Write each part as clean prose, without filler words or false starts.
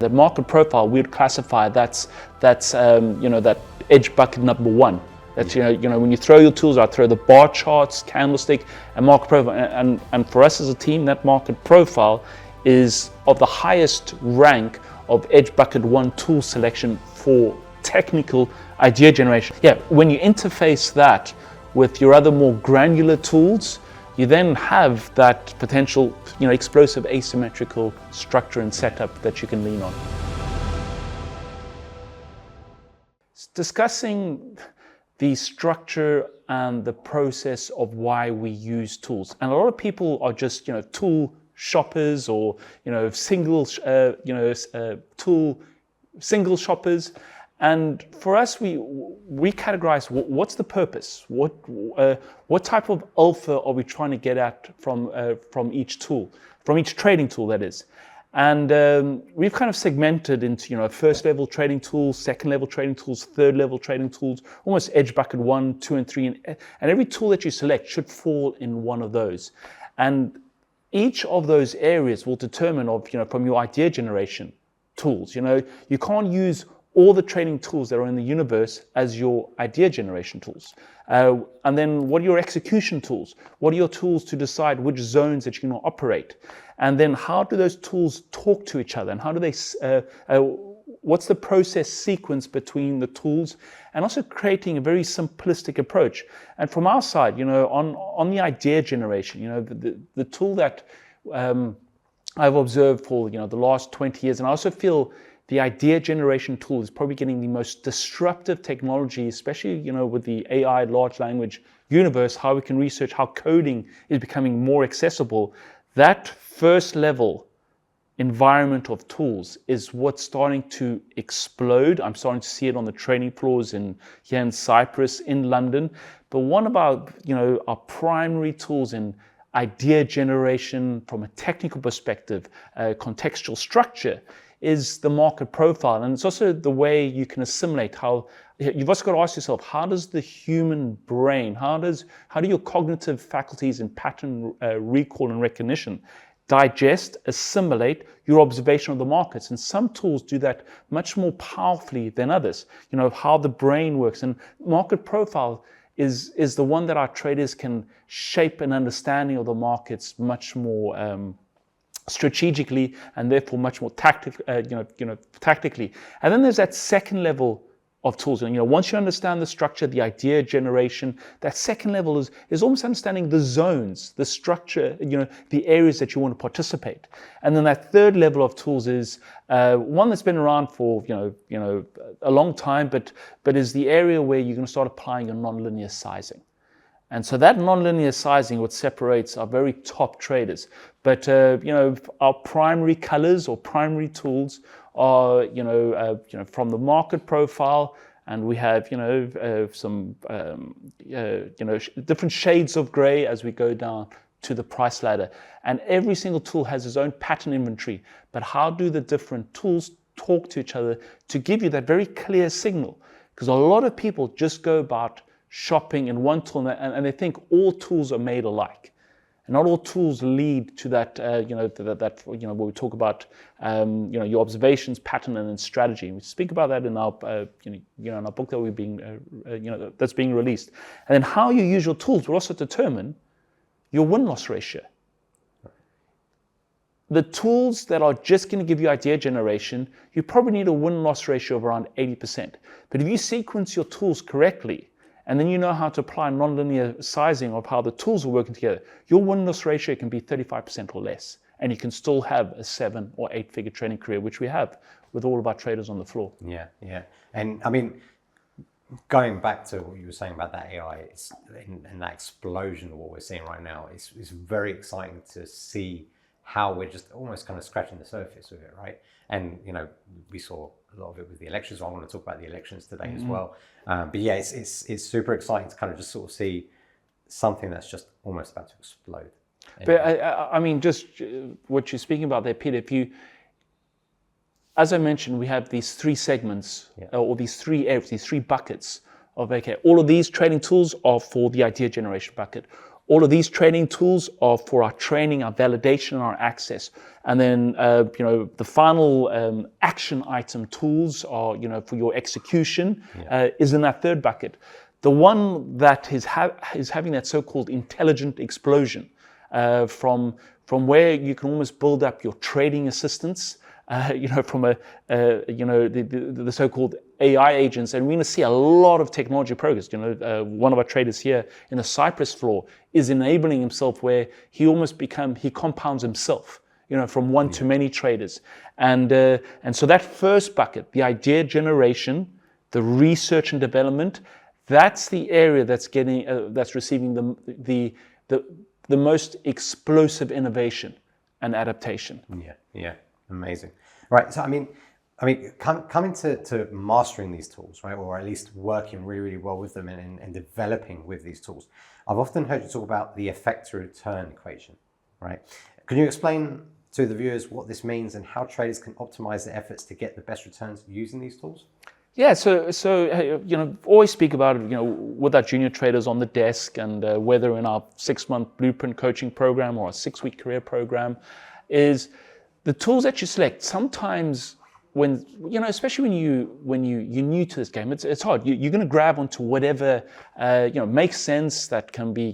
The market profile, we would classify that's that edge bucket number one. That's when you throw your tools out, throw the bar charts, candlestick, and market profile. And for us as a team, that market profile is of the highest rank of edge bucket one tool selection for technical idea generation. Yeah, when you interface that with your other more granular tools, you then have that potential, explosive asymmetrical structure and setup that you can lean on. Discussing the structure and the process of why we use tools. And a lot of people are just, tool shoppers or, single shoppers. And for us, we categorize what's the purpose, what type of alpha are we trying to get at from each tool, from each trading tool, that is. And we've kind of segmented into first level trading tools, second level trading tools, third level trading tools, almost edge bucket 1, 2, and 3, and every tool that you select should fall in one of those. And each of those areas will determine from your idea generation tools. You can't use all the trading tools that are in the universe as your idea generation tools. And then what are your execution tools? What are your tools to decide which zones that you're going to operate? And then how do those tools talk to each other? And how do they, what's the process sequence between the tools? And also creating a very simplistic approach. And from our side, on the idea generation, the tool that I've observed for the last 20 years, and I also feel the idea generation tool is probably getting the most disruptive technology, especially with the AI large language universe, how we can research how coding is becoming more accessible. That first level environment of tools is what's starting to explode. I'm starting to see it on the training floors here in Cyprus, in London. But one of our primary tools in idea generation from a technical perspective, contextual structure, is the market profile. And it's also the way you can assimilate how, you've also got to ask yourself, how does the human brain, how do your cognitive faculties in pattern recall and recognition digest, assimilate your observation of the markets? And some tools do that much more powerfully than others, how the brain works. And market profile is the one that our traders can shape an understanding of the markets much more strategically, and therefore much more tactically. And then there's that second level of tools. And once you understand the structure, the idea generation, that second level is almost understanding the zones, the structure, the areas that you want to participate. And then that third level of tools is one that's been around for a long time, but is the area where you're going to start applying your nonlinear sizing. And so that nonlinear sizing, what separates our very top traders. But our primary colors or primary tools are from the market profile, and we have some different shades of gray as we go down to the price ladder. And every single tool has its own pattern inventory. But how do the different tools talk to each other to give you that very clear signal? Because a lot of people just go about shopping in one tool, and they think all tools are made alike, and not all tools lead to that. Where we talk about your observations, pattern, and then strategy. We speak about that in our in our book that we're being that's being released. And then how you use your tools will also determine your win-loss ratio. The tools that are just going to give you idea generation, you probably need a win-loss ratio of around 80%. But if you sequence your tools correctly, and then you know how to apply nonlinear sizing of how the tools are working together, your win-loss ratio can be 35% or less. And you can still have a 7 or 8-figure trading career, which we have with all of our traders on the floor. Yeah. And I mean, going back to what you were saying about that AI and that explosion of what we're seeing right now, it's very exciting to see how we're just almost kind of scratching the surface of it, right? And we saw a lot of it with the elections. I want to talk about the elections today as well. But yeah, it's super exciting to kind of just sort of see something that's just almost about to explode. But I mean, just what you're speaking about there, Peter, as I mentioned, we have these 3 segments, or these 3 areas, these 3 buckets of, okay, all of these trading tools are for the idea generation bucket. All of these trading tools are for our training, our validation, and our access. And then, the final action item tools are, for your execution, is in that third bucket. The one that is having that so-called intelligent explosion, from where you can almost build up your trading assistants, from the so-called AI agents, and we're going to see a lot of technology progress. One of our traders here in the Cyprus floor is enabling himself where he compounds himself, from one to many traders, and so that first bucket, the idea generation, the research and development, that's the area that's receiving the most explosive innovation and adaptation. Yeah, amazing. Right, so I mean, coming to mastering these tools, right, or at least working really, really well with them and developing with these tools, I've often heard you talk about the effect to return equation, right? Can you explain to the viewers what this means and how traders can optimize their efforts to get the best returns using these tools? Yeah, so always speak about it, with our junior traders on the desk, and whether in our 6-month blueprint coaching program or a 6-week career program, is the tools that you select. Sometimes when, especially when you're new to this game, it's hard. You're going to grab onto whatever, makes sense, that can be,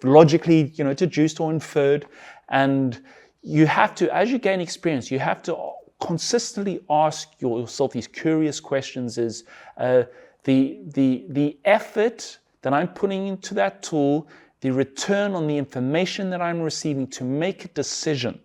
logically, deduced or inferred. And you have to, as you gain experience, you have to consistently ask yourself these curious questions. Is the effort that I'm putting into that tool, the return on the information that I'm receiving to make a decision,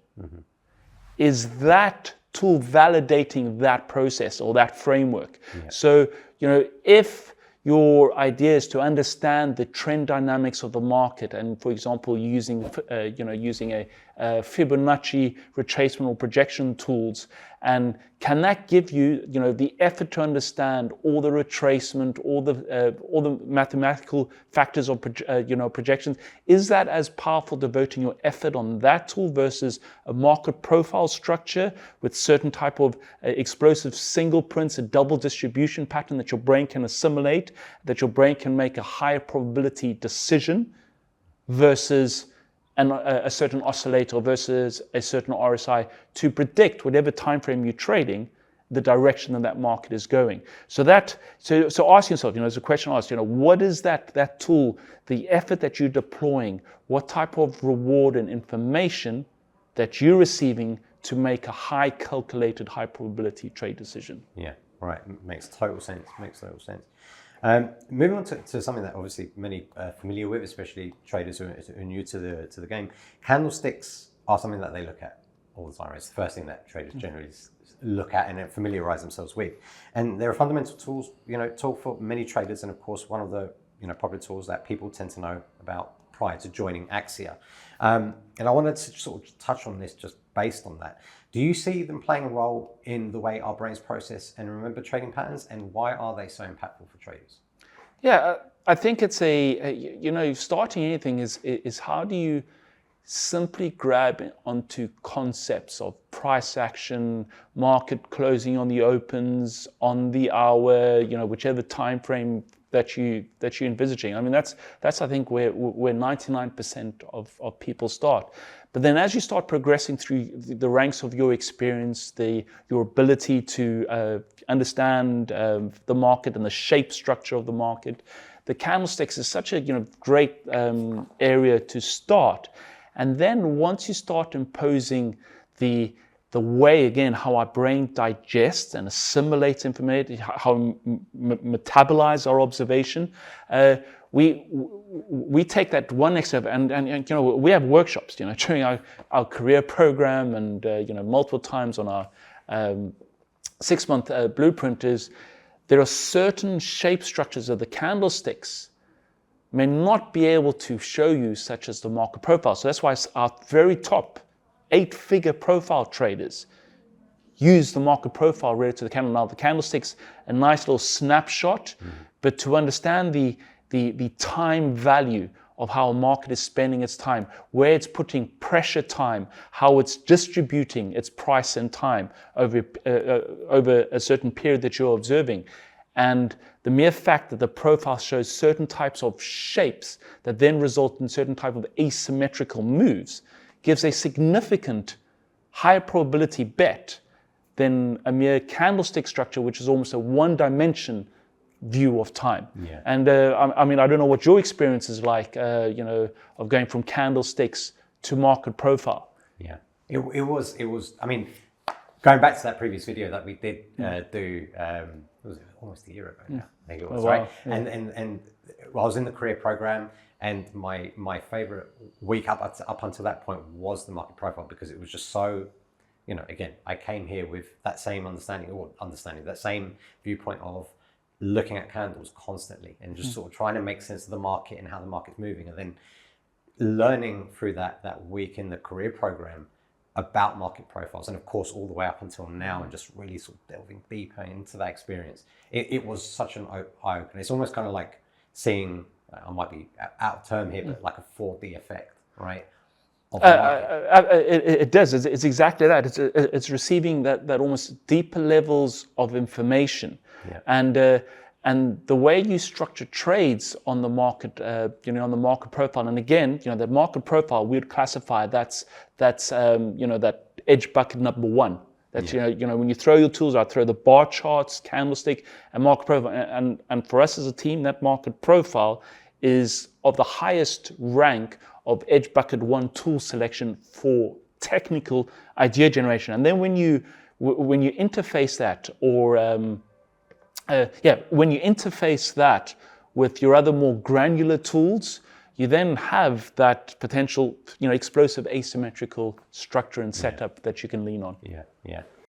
is that tool validating that process or that framework? So, if your idea is to understand the trend dynamics of the market, and for example, using a Fibonacci retracement or projection tools, and can that give you, the effort to understand all the retracement, all the mathematical factors of projections? Is that as powerful, devoting your effort on that tool versus a market profile structure with certain type of explosive single prints, a double distribution pattern that your brain can assimilate, that your brain can make a higher probability decision, versus a certain oscillator versus a certain RSI to predict whatever time frame you're trading, the direction that market is going? So ask yourself, as a question asked, what is that tool, the effort that you're deploying, what type of reward and information that you're receiving to make a high calculated, high probability trade decision? Yeah, right. Makes total sense. Moving on to something that obviously many are familiar with, especially traders who are new to the game. Candlesticks are something that they look at all the time. It's the first thing that traders generally look at and familiarize themselves with. And they're a fundamental tool for many traders, and of course one of the popular tools that people tend to know about prior to joining AXIA. And I wanted to sort of touch on this just based on that. Do you see them playing a role in the way our brains process and remember trading patterns, and why are they so impactful for traders? Yeah, I think it's starting anything is how do you simply grab onto concepts of price action, market closing on the opens, on the hour, whichever time frame that you're envisaging. I mean, that's I think where 99% of people start. But then as you start progressing through the ranks of your experience, your ability to understand the market and the shape structure of the market, the candlesticks is such a great area to start. And then once you start imposing the way, again, how our brain digests and assimilates information, how we metabolize our observation, we take that one next step, and we have workshops, during our career program, and multiple times on our 6-month blueprint. Is there are certain shape structures of the candlesticks may not be able to show you, such as the market profile. So that's why our very top 8-figure profile traders use the market profile related to the candle. Now the candlestick's a nice little snapshot, but to understand the time value of how a market is spending its time, where it's putting pressure time, how it's distributing its price and time over a certain period that you're observing, And the mere fact that the profile shows certain types of shapes that then result in certain type of asymmetrical moves gives a significant higher probability bet than a mere candlestick structure, which is almost a one-dimension view of time. Yeah. And I mean, I don't know what your experience is like, of going from candlesticks to market profile. Yeah, it was. I mean, going back to that previous video that we did do, was it almost a year ago now? I think it was, right? Yeah. And well, I was in the career program, and my favorite week up until that point was the market profile, because it was just so, again, I came here with that same that same viewpoint of looking at candles constantly and just sort of trying to make sense of the market and how the market's moving, and then learning through that week in the career program about market profiles, and of course all the way up until now, and just really sort of delving deeper into that experience. It was such an eye-opener. It's almost kind of like seeing, I might be out of term here, but like a 4D effect, right? It does. It's exactly that. It's receiving that almost deeper levels of information, and the way you structure trades on the market, on the market profile. And again, the market profile we'd classify that's that edge bucket number one. That's when you throw your tools out, throw the bar charts, candlestick, and market profile. And for us as a team, that market profile is of the highest rank of edge bucket one tool selection for technical idea generation. And then when you interface that, or when you interface that with your other more granular tools, you then have that potential, explosive asymmetrical structure and setup that you can lean on. Yeah.